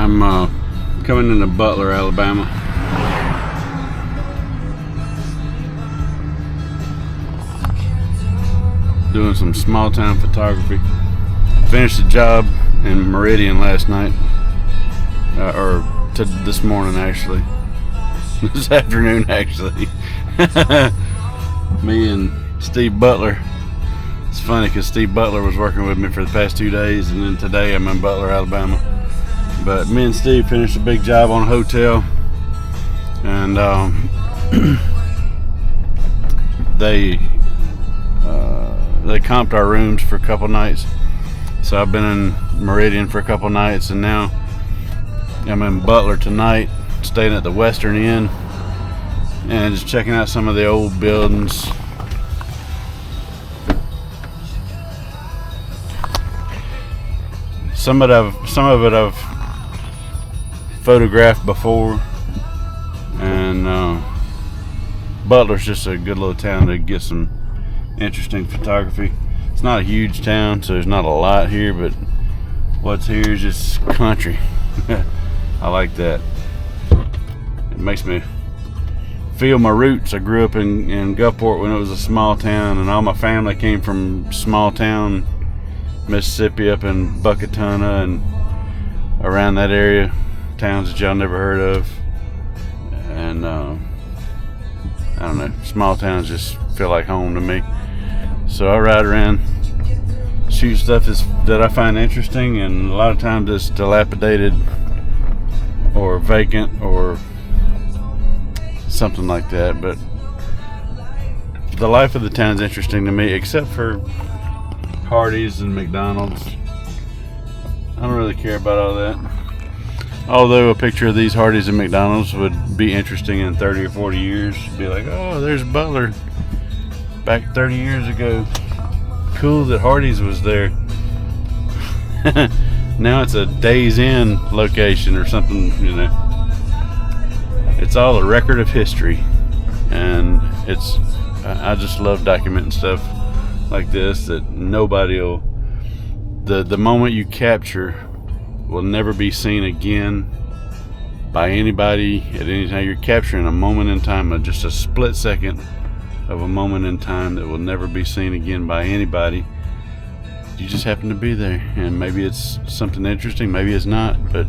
I'm coming into Butler, Alabama. Doing some small town photography. Finished the job in Meridian last night, this morning actually. This afternoon actually. Me and Steve Butler. It's funny because Steve Butler was working with me for the past 2 days, and then today I'm in Butler, Alabama. But me and Steve finished a big job on a hotel, and they comped our rooms for a couple nights. So I've been in Meridian for a couple nights, and now I'm in Butler tonight, staying at the Western Inn, and just checking out some of the old buildings. Some of it I've photographed before, and Butler's just a good little town to get some interesting photography. It's not a huge town, so there's not a lot here, but what's here is just country. I like that. It makes me feel my roots. I grew up in Gulfport when it was a small town, and all my family came from small town Mississippi, up in Buckatuna and around that area, towns that y'all never heard of. And I don't know, small towns just feel like home to me. So I ride around, shoot stuff that I find interesting, and a lot of times it's dilapidated or vacant or something like that. But the life of the town's interesting to me, except for Hardee's and McDonald's. I don't really care about all that. Although a picture of these Hardee's and McDonald's would be interesting in 30 or 40 years. Be like, oh, there's Butler back 30 years ago. Cool that Hardee's was there. Now it's a Days Inn location or something, you know. It's all a record of history, and I just love documenting stuff like this that nobody will, the moment you capture will never be seen again by anybody at any time. You're capturing a moment in time, just a split second of a moment in time that will never be seen again by anybody. You just happen to be there, and maybe it's something interesting, maybe it's not, but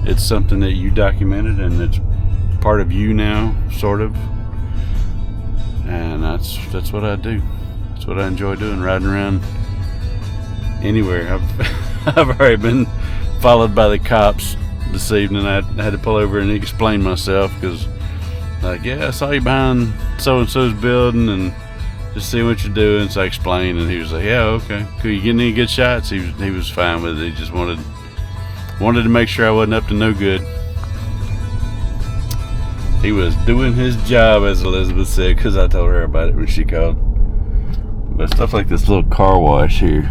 it's something that you documented, and it's part of you now, sort of. And that's what I do. That's what I enjoy doing, riding around anywhere. I've already been followed by the cops this evening. I had to pull over and explain myself, because like, yeah, I saw you behind so-and-so's building and just see what you're doing. So I explained, and he was like, yeah, okay, cool. You getting any good shots? He was fine with it. He just wanted to make sure I wasn't up to no good. He was doing his job, as Elizabeth said, because I told her about it when she called. But stuff like this little car wash here,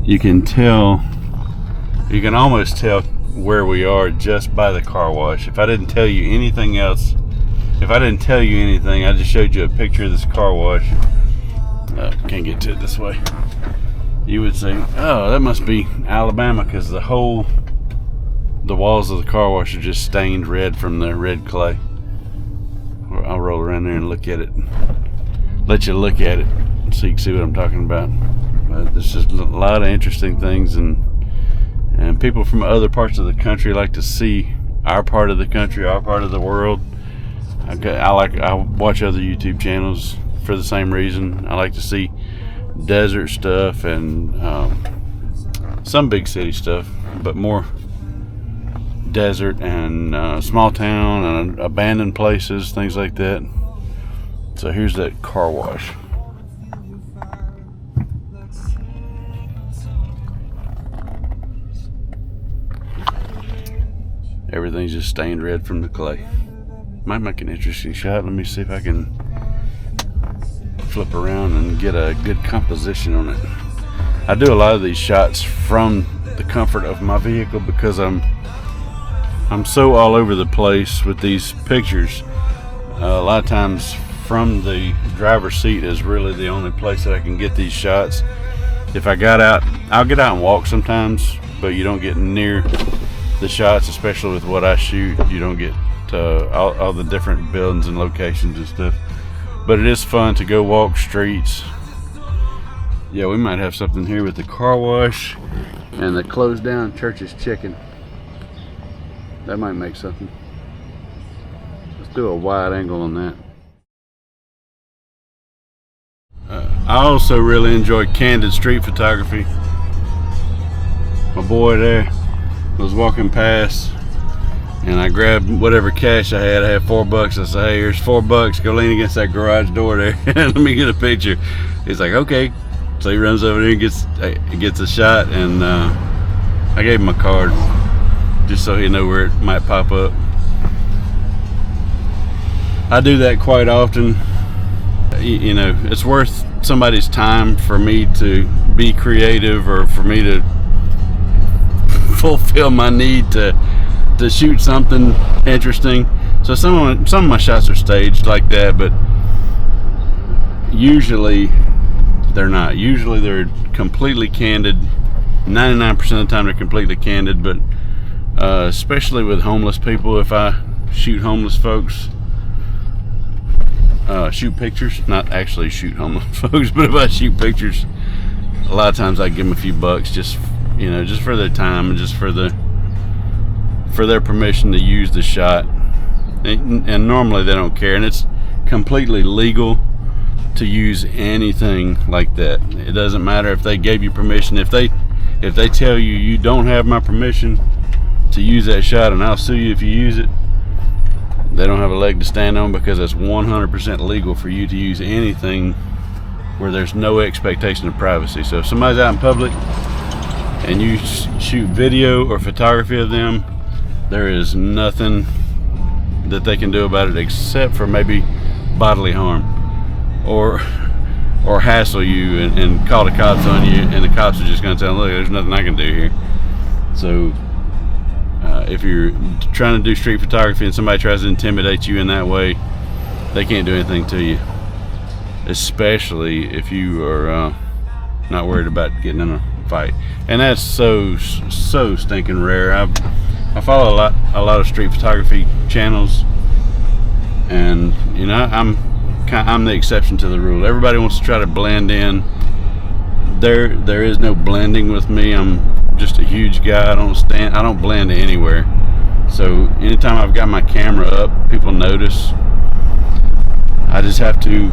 you can almost tell where we are just by the car wash. If I didn't tell you anything else, I just showed you a picture of this car wash. Can't get to it this way. You would say, oh, that must be Alabama, because the walls of the car wash are just stained red from the red clay. I'll roll around there and look at it. Let you look at it so you can see what I'm talking about. But there's just a lot of interesting things, and people from other parts of the country like to see our part of the country, our part of the world. I watch other YouTube channels for the same reason. I like to see desert stuff and some big city stuff, but more desert and small town and abandoned places, things like that. So here's that car wash. Everything's just stained red from the clay. Might make an interesting shot. Let me see if I can flip around and get a good composition on it. I do a lot of these shots from the comfort of my vehicle, because I'm so all over the place with these pictures. A lot of times from the driver's seat is really the only place that I can get these shots. If I got out, I'll get out and walk sometimes but you don't get near the shots, especially with what I shoot. You don't get all the different buildings and locations and stuff. But it is fun to go walk streets. Yeah, we might have something here with the car wash and the closed down Church's Chicken. That might make something. Let's do a wide angle on that. I also really enjoy candid street photography. My boy there was walking past, and I grabbed whatever cash I had. I had $4. I said, "Hey, here's $4. Go lean against that garage door there. Let me get a picture." He's like, "Okay." So he runs over there and gets a shot, and I gave him a card just so he know where it might pop up. I do that quite often. You know, it's worth somebody's time for me to be creative, or for me to fulfill my need to shoot something interesting. So some of my shots are staged like that, but usually they're not. Usually they're completely candid. 99% of the time they're completely candid, but especially with homeless people, if I shoot homeless folks, shoot pictures, not actually shoot homeless folks, but if I shoot pictures, a lot of times I give them a few bucks, just, you know, just for their time and just for their permission to use the shot. And normally they don't care, and it's completely legal to use anything like that. It doesn't matter if they gave you permission. If they tell you you don't have my permission to use that shot and I'll sue you if you use it, they don't have a leg to stand on, because it's 100% legal for you to use anything where there's no expectation of privacy. So if somebody's out in public and you shoot video or photography of them, there is nothing that they can do about it except for maybe bodily harm, or hassle you and call the cops on you, and the cops are just going to tell them, "Look, there's nothing I can do here." So if you're trying to do street photography and somebody tries to intimidate you in that way, they can't do anything to you, especially if you are not worried about getting in a fight. And that's so stinking rare. I follow a lot of street photography channels, and you know, I'm the exception to the rule. Everybody wants to try to blend in. There is no blending with me. I'm just a huge guy. I don't blend anywhere. So anytime I've got my camera up, people notice. I just have to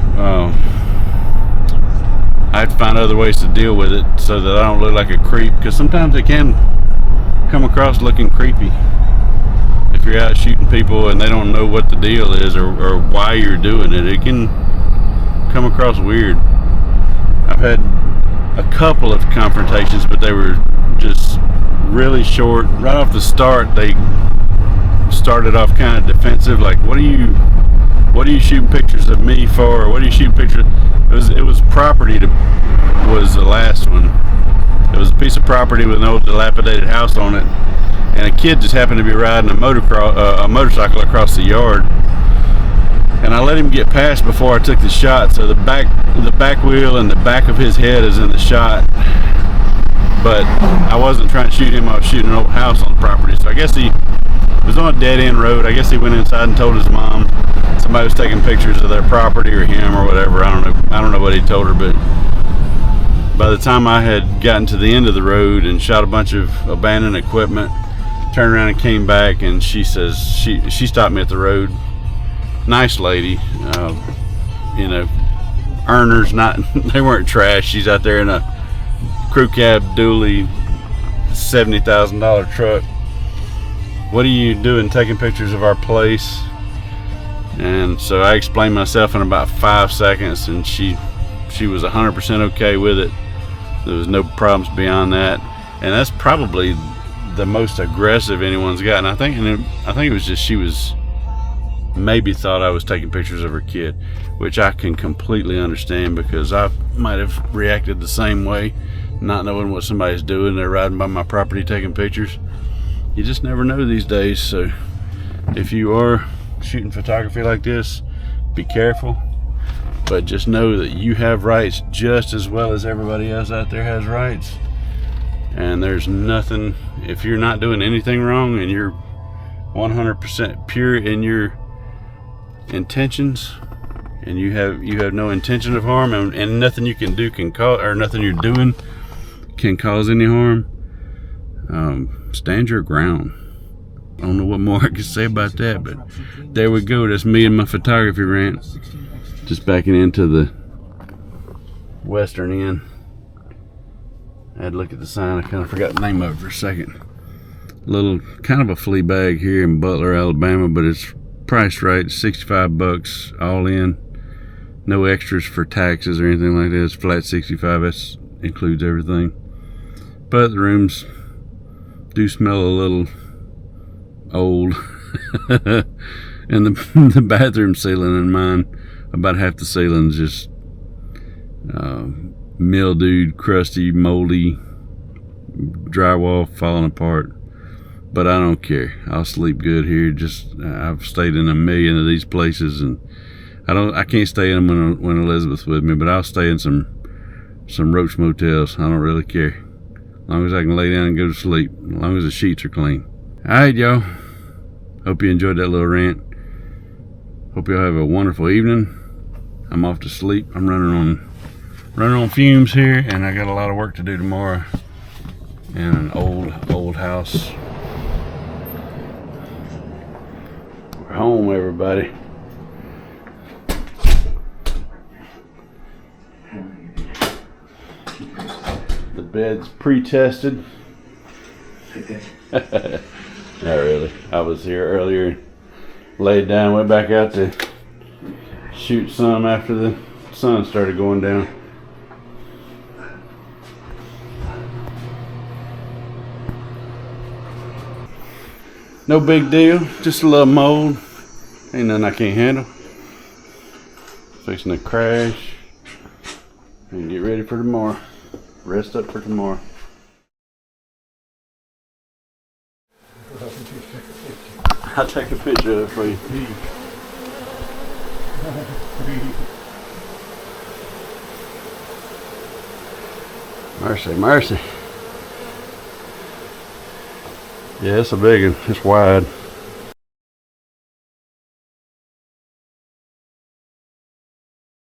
find other ways to deal with it so that I don't look like a creep, because sometimes it can come across looking creepy if you're out shooting people and they don't know what the deal is, or why you're doing it. It can come across weird. I've had a couple of confrontations, but they were just really short. Right off the start, they started off kind of defensive, like, what are you shooting pictures of me for? What are you shooting pictures? It was property was the last one. It was a piece of property with an old dilapidated house on it, and a kid just happened to be riding a motorcycle across the yard, and I let him get past before I took the shot. So the back wheel and the back of his head is in the shot, but I wasn't trying to shoot him. I was shooting an old house on the property. So I guess he was on a dead end road. I guess he went inside and told his mom somebody was taking pictures of their property, or him, or whatever. I don't know what he told her, but by the time I had gotten to the end of the road and shot a bunch of abandoned equipment, turned around and came back, and she says, she stopped me at the road. Nice lady, you know, earners, they weren't trash. She's out there in a crew cab dually $70,000 truck. "What are you doing taking pictures of our place?" And so I explained myself in about 5 seconds, and she was 100% okay with it. There was no problems beyond that, and that's probably the most aggressive anyone's gotten. I think it was just she was maybe thought I was taking pictures of her kid, which I can completely understand, because I might have reacted the same way, not knowing what somebody's doing. They're riding by my property taking pictures. You just never know these days. So if you are shooting photography like this, be careful, but just know that you have rights just as well as everybody else out there has rights. And there's nothing, if you're not doing anything wrong and you're 100% pure in your intentions, and you have no intention of harm, and nothing you can do can cause, or nothing you're doing can cause any harm, stand your ground. I don't know what more I can say about that, but there we go. That's me and my photography rant. Just backing into the western end. I had to look at the sign. I kind of forgot the name of it for a second. Little kind of a flea bag here in Butler, Alabama, but it's priced right. $65 all in. No extras for taxes or anything like that. It's flat $65. That includes everything. But the rooms do smell a little old. And the bathroom ceiling in mine, about half the ceiling's just mildewed, crusty, moldy, drywall falling apart. But I don't care. I'll sleep good here. I've stayed in a million of these places, and I can't stay in them when Elizabeth's with me, but I'll stay in some roach motels. I don't really care. As long as I can lay down and go to sleep. As long as the sheets are clean. Alright, y'all. Hope you enjoyed that little rant. Hope y'all have a wonderful evening. I'm off to sleep. I'm running on fumes here, and I got a lot of work to do tomorrow in an old house. We're home, everybody. The bed's pre-tested. Not really. I was here earlier, laid down, went back out to shoot some after the sun started going down. No big deal, just a little mold. Ain't nothing I can't handle. Fixing to crash and get ready for tomorrow. Rest up for tomorrow. I'll take a picture of it for you. Mercy, mercy. Yeah, it's a big one. It's wide.